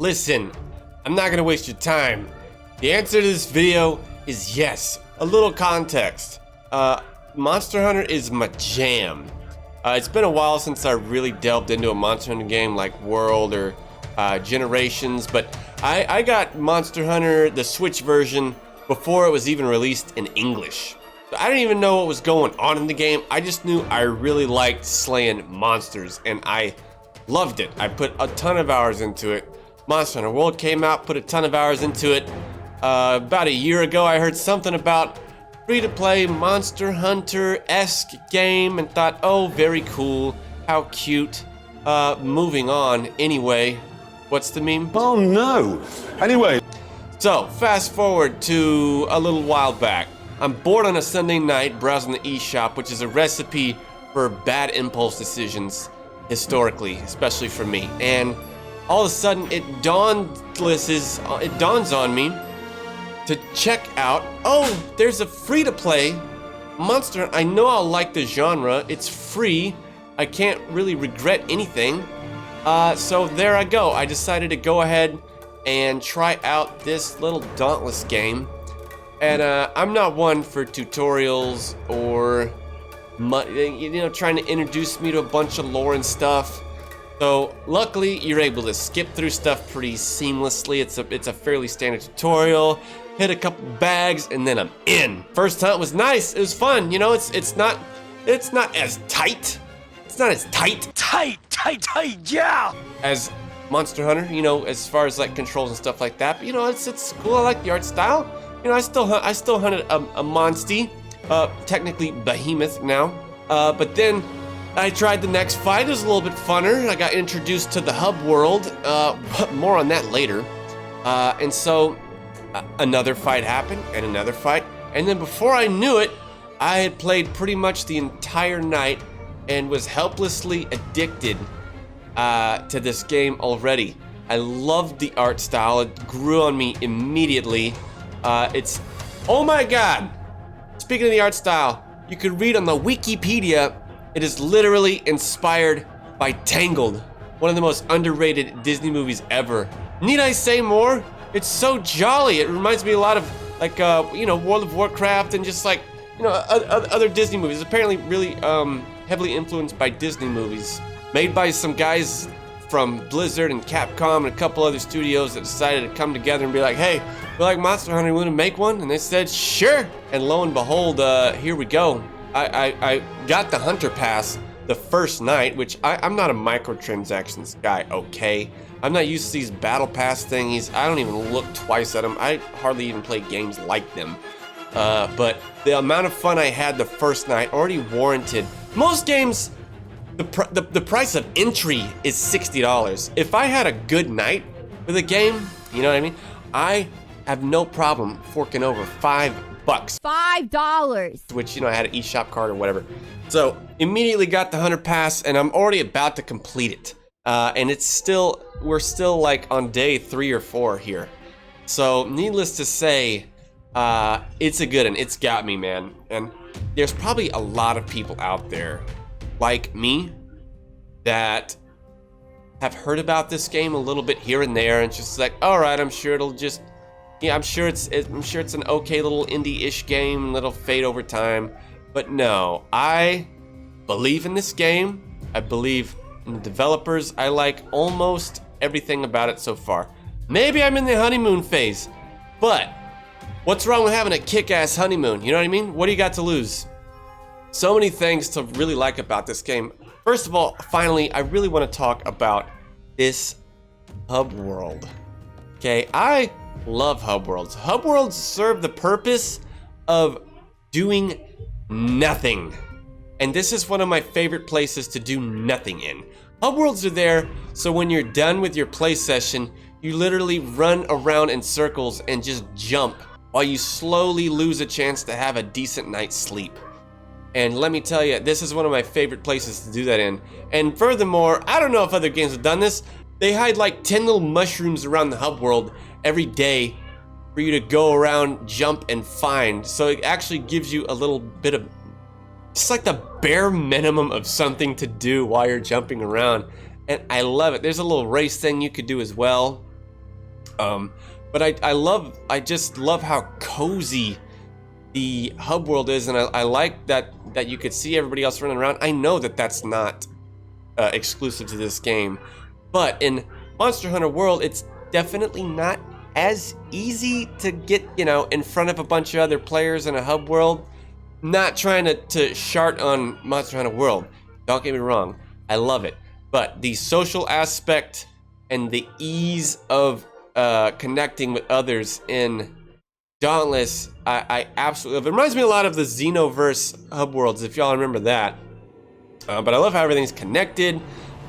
Listen, I'm not gonna waste your time. The answer to this video is yes. A little context. Monster Hunter is my jam. It's been a while since I really delved into a Monster Hunter game like World or Generations, but I got Monster Hunter, the Switch version, before it was even released in English. So I didn't even know what was going on in the game. I just knew I really liked slaying monsters, and I loved it. I put a ton of hours into it. Monster Hunter World came out, put a ton of hours into it. About a year ago, I heard something about free-to-play Monster Hunter-esque game and thought, oh, very cool, how cute. Moving on. Anyway, what's the meme? Oh no! Anyway. So, fast forward to a little while back. I'm bored on a Sunday night browsing the eShop, which is a recipe for bad impulse decisions, historically, especially for me. And all of a sudden, it dawns on me to check out, oh, there's a free-to-play Monster. I know I'll like the genre. It's free. I can't really regret anything. So there I go. I decided to go ahead and try out this little Dauntless game. And I'm not one for tutorials or, trying to introduce me to a bunch of lore and stuff. So luckily, you're able to skip through stuff pretty seamlessly. It's a fairly standard tutorial. Hit a couple bags, and then I'm in. First hunt was nice. It was fun. You know, it's not as tight. It's not as tight, yeah, as Monster Hunter. You know, as far as like controls and stuff like that. But you know, it's cool. I like the art style. You know, I still hunted a monstie, technically behemoth now. But then I tried the next fight. It was a little bit funner. I got introduced to the hub world. More on that later. And so another fight happened, and another fight, and then before I knew it, I had played pretty much the entire night and was helplessly addicted to this game already. I loved the art style. It grew on me immediately. Oh my god! Speaking of the art style, you could read on the Wikipedia, it is literally inspired by Tangled, one of the most underrated Disney movies ever. Need I say more? It's so jolly. It reminds me a lot of like World of Warcraft and just like other Disney movies. It's apparently really heavily influenced by Disney movies, made by some guys from Blizzard and Capcom and a couple other studios that decided to come together and be like, hey, we like Monster Hunter, we want to make one? And they said, sure. And lo and behold, here we go. I got the Hunter Pass the first night, which I'm not a microtransactions guy, okay? I'm not used to these battle pass thingies. I don't even look twice at them. I hardly even play games like them. But the amount of fun I had the first night already warranted. Most games, the price of entry is $60. If I had a good night with a game, you know what I mean? I have no problem forking over $5. $5. Which, I had an eShop card or whatever. So immediately got the Hunter Pass, and I'm already about to complete it. And we're still like on day 3 or 4 here. So needless to say, it's a good one. It's got me, man. And there's probably a lot of people out there like me that have heard about this game a little bit here and there, and just like, all right, I'm sure it'll just, I'm sure it's an okay little indie-ish game, and it'll fade over time. But no, I believe in this game. I believe in the developers. I like almost everything about it so far. Maybe I'm in the honeymoon phase, but what's wrong with having a kick-ass honeymoon? You know what I mean? What do you got to lose? So many things to really like about this game. First of all, finally, I really want to talk about this hub world. Okay, I love hub worlds. Hub worlds serve the purpose of doing nothing. And this is one of my favorite places to do nothing in. Hub worlds are there so when you're done with your play session, you literally run around in circles and just jump while you slowly lose a chance to have a decent night's sleep. And let me tell you, this is one of my favorite places to do that in. And furthermore, I don't know if other games have done this, they hide like 10 little mushrooms around the hub world every day for you to go around, jump, and find. So it actually gives you a little bit of, just like the bare minimum of something to do while you're jumping around. And I love it. There's a little race thing you could do as well. But I just love how cozy the hub world is, and I like that you could see everybody else running around. I know that that's not exclusive to this game, but in Monster Hunter World, it's definitely not as easy to get, in front of a bunch of other players in a hub world. Not trying to shart on Monster Hunter World. Don't get me wrong, I love it. But the social aspect and the ease of connecting with others in Dauntless, I absolutely love. It reminds me a lot of the Xenoverse hub worlds, if y'all remember that. But I love how everything's connected.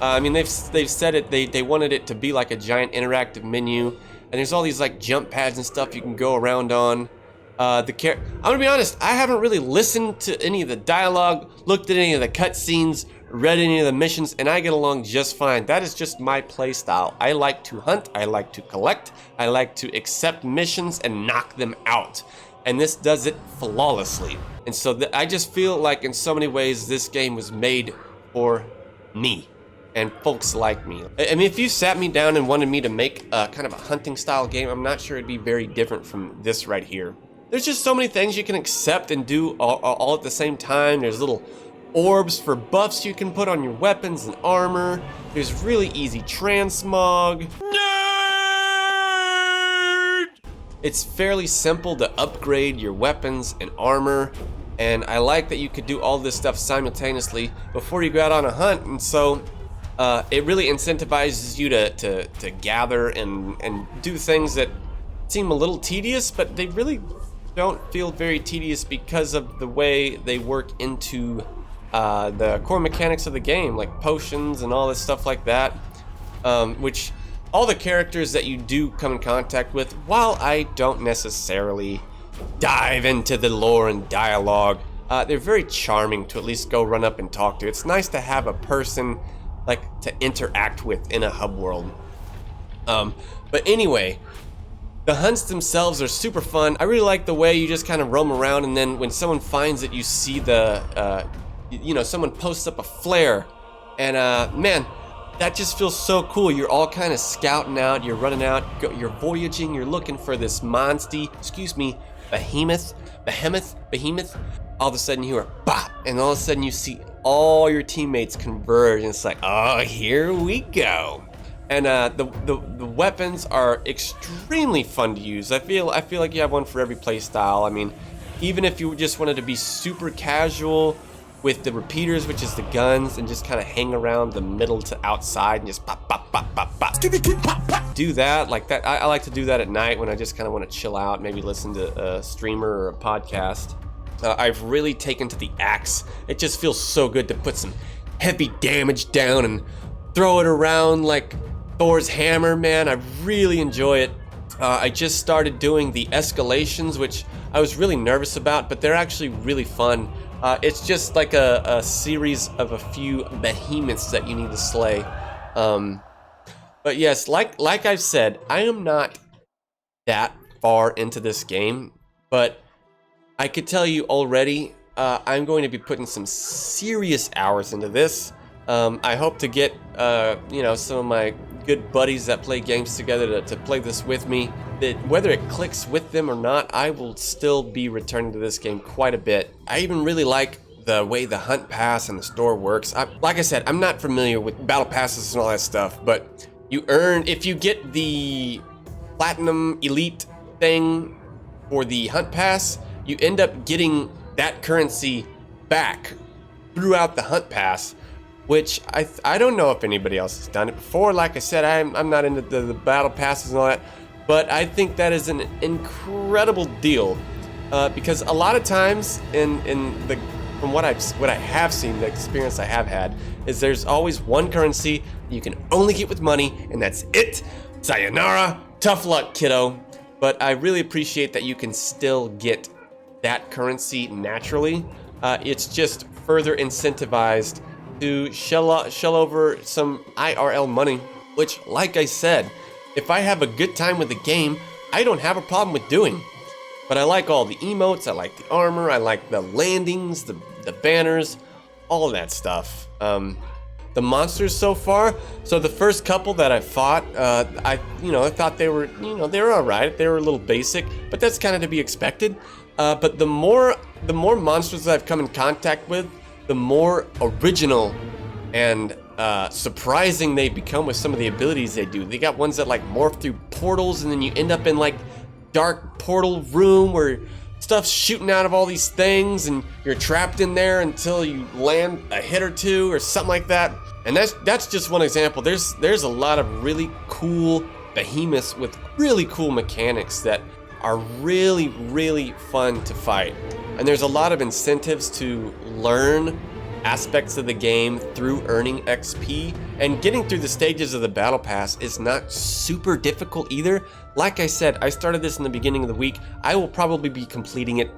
I mean, they've said it. They wanted it to be like a giant interactive menu, and there's all these like jump pads and stuff you can go around on. I'm gonna be honest. I haven't really listened to any of the dialogue, looked at any of the cutscenes, read any of the missions, and I get along just fine. That is just my play style. I like to hunt. I like to collect. I like to accept missions and knock them out. And this does it flawlessly. And so I just feel like in so many ways this game was made for me and folks like me. I mean, if you sat me down and wanted me to make a kind of a hunting style game, I'm not sure it'd be very different from this right here. There's just so many things you can accept and do all at the same time. There's little orbs for buffs you can put on your weapons and armor. There's really easy transmog. Nerd! It's fairly simple to upgrade your weapons and armor, and I like that you could do all this stuff simultaneously before you go out on a hunt. And so it really incentivizes you to gather and do things that seem a little tedious, but they really don't feel very tedious because of the way they work into the core mechanics of the game, like potions and all this stuff like that, which all the characters that you do come in contact with, while I don't necessarily dive into the lore and dialogue, they're very charming to at least go run up and talk to. It's nice to have a person like to interact with in a hub world. But anyway, the hunts themselves are super fun. I really like the way you just kind of roam around, and then when someone finds it, you see the someone posts up a flare, and man, that just feels so cool. You're all kind of scouting out, you're running out, you're voyaging, you're looking for this behemoth. All of a sudden you hear a bop, and all of a sudden you see all your teammates converge, and it's like, oh, here we go. And the weapons are extremely fun to use. I feel like you have one for every play style. I mean, even if you just wanted to be super casual with the repeaters, which is the guns, and just kind of hang around the middle to outside and just pop, pop, pop, pop, pop. Do that like that. I like to do that at night when I just kind of want to chill out, maybe listen to a streamer or a podcast. I've really taken to the axe. It just feels so good to put some heavy damage down and throw it around like Thor's hammer, man. I really enjoy it. I just started doing the escalations, which I was really nervous about, but they're actually really fun. It's just like a series of a few behemoths that you need to slay. But yes, like I've said, I am not that far into this game, but I could tell you already, I'm going to be putting some serious hours into this. I hope to get some of my good buddies that play games together to play this with me. That whether it clicks with them or not, I will still be returning to this game quite a bit. I even really like the way the hunt pass and the store works. Like I said, I'm not familiar with battle passes and all that stuff, but you earn, if you get the platinum elite thing for the hunt pass, you end up getting that currency back throughout the hunt pass, which I don't know if anybody else has done it before. Like I said, I'm not into the battle passes and all that, but I think that is an incredible deal, because a lot of times from what I have seen, the experience I have had, is there's always one currency you can only get with money, and that's it. Sayonara, tough luck, kiddo. But I really appreciate that you can still get that currency naturally. It's just further incentivized to shell over some IRL money, which, like I said, if I have a good time with the game, I don't have a problem with doing. But I like all the emotes, I like the armor, I like the landings, the banners, all of that stuff. the monsters so far. So the first couple that I fought, I thought they were, they were all right. They were a little basic, but that's kind of to be expected. But the more monsters that I've come in contact with, the more original and surprising they become with some of the abilities they do. They got ones that like morph through portals, and then you end up in like dark portal room where stuff's shooting out of all these things, and you're trapped in there until you land a hit or two or something like that. And that's just one example. There's a lot of really cool behemoths with really cool mechanics that are really, really fun to fight. And there's a lot of incentives to learn aspects of the game through earning XP, and getting through the stages of the battle pass is not super difficult either. Like I said, I started this in the beginning of the week. I will probably be completing it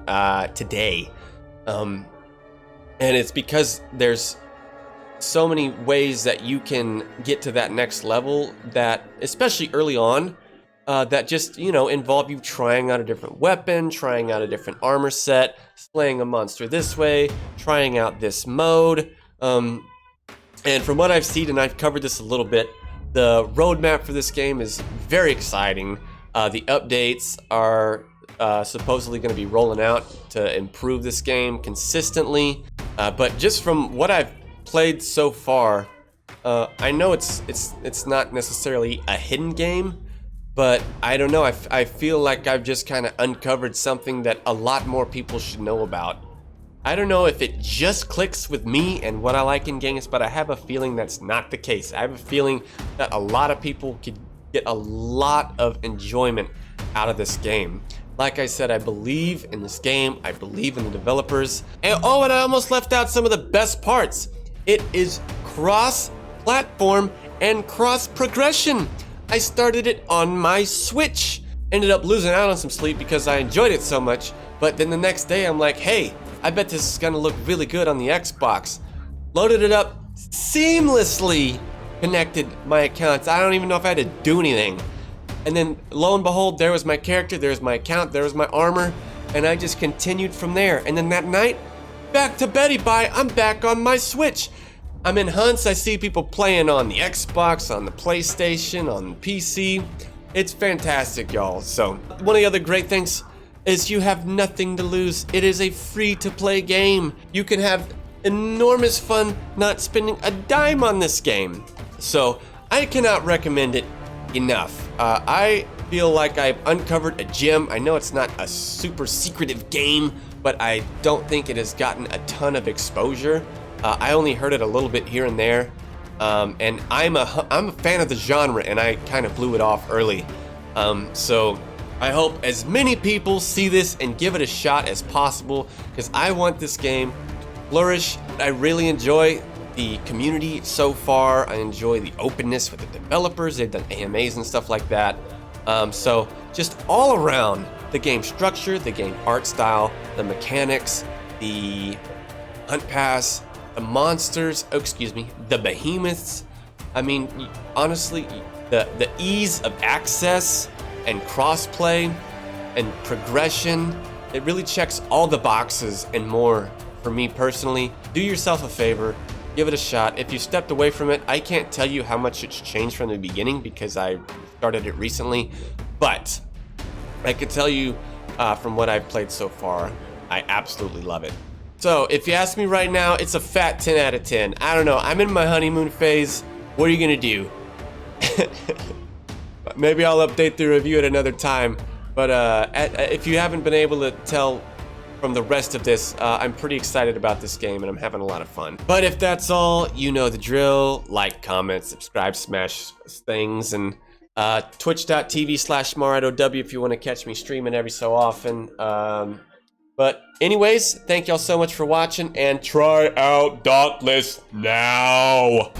today, and it's because there's so many ways that you can get to that next level, that especially early on, that just, involve you trying out a different weapon, trying out a different armor set, slaying a monster this way, trying out this mode. And from what I've seen, and I've covered this a little bit, the roadmap for this game is very exciting. The updates are supposedly going to be rolling out to improve this game consistently. But just from what I've played so far, I know it's not necessarily a hidden game, but I don't know, I feel like I've just kind of uncovered something that a lot more people should know about. I don't know if it just clicks with me and what I like in games, but I have a feeling that's not the case. I have a feeling that a lot of people could get a lot of enjoyment out of this game. Like I said, I believe in this game, I believe in the developers. And I almost left out some of the best parts. It is cross-platform and cross-progression. I started it on my Switch. Ended up losing out on some sleep because I enjoyed it so much, but then the next day I'm like, hey, I bet this is gonna look really good on the Xbox. Loaded it up, seamlessly connected my accounts. I don't even know if I had to do anything. And then lo and behold, there was my character, there's my account, there was my armor, and I just continued from there. And then that night, back to Betty Bye, I'm back on my Switch. I'm in hunts, I see people playing on the Xbox, on the PlayStation, on the PC. It's fantastic, y'all. So, one of the other great things is you have nothing to lose. It is a free-to-play game. You can have enormous fun not spending a dime on this game. So, I cannot recommend it enough. I feel like I've uncovered a gem. I know it's not a super secretive game, but I don't think it has gotten a ton of exposure. I only heard it a little bit here and there, and I'm a fan of the genre, and I kind of blew it off early. So I hope as many people see this and give it a shot as possible, because I want this game to flourish. I really enjoy the community so far. I enjoy the openness with the developers. They've done AMAs and stuff like that. So just all around, the game structure, the game art style, the mechanics, the hunt pass, the monsters, the behemoths. I mean, honestly, the ease of access and crossplay and progression, it really checks all the boxes and more for me personally. Do yourself a favor, give it a shot. If you stepped away from it, I can't tell you how much it's changed from the beginning because I started it recently, but I can tell you from what I've played so far, I absolutely love it. So if you ask me right now, it's a fat 10 out of 10. I don't know, I'm in my honeymoon phase. What are you gonna do? Maybe I'll update the review at another time. But if you haven't been able to tell from the rest of this, I'm pretty excited about this game and I'm having a lot of fun. But if that's all, you know the drill. Like, comment, subscribe, smash things, and twitch.tv/mallratOW if you want to catch me streaming every so often. But anyways, thank y'all so much for watching, and try out Dauntless now.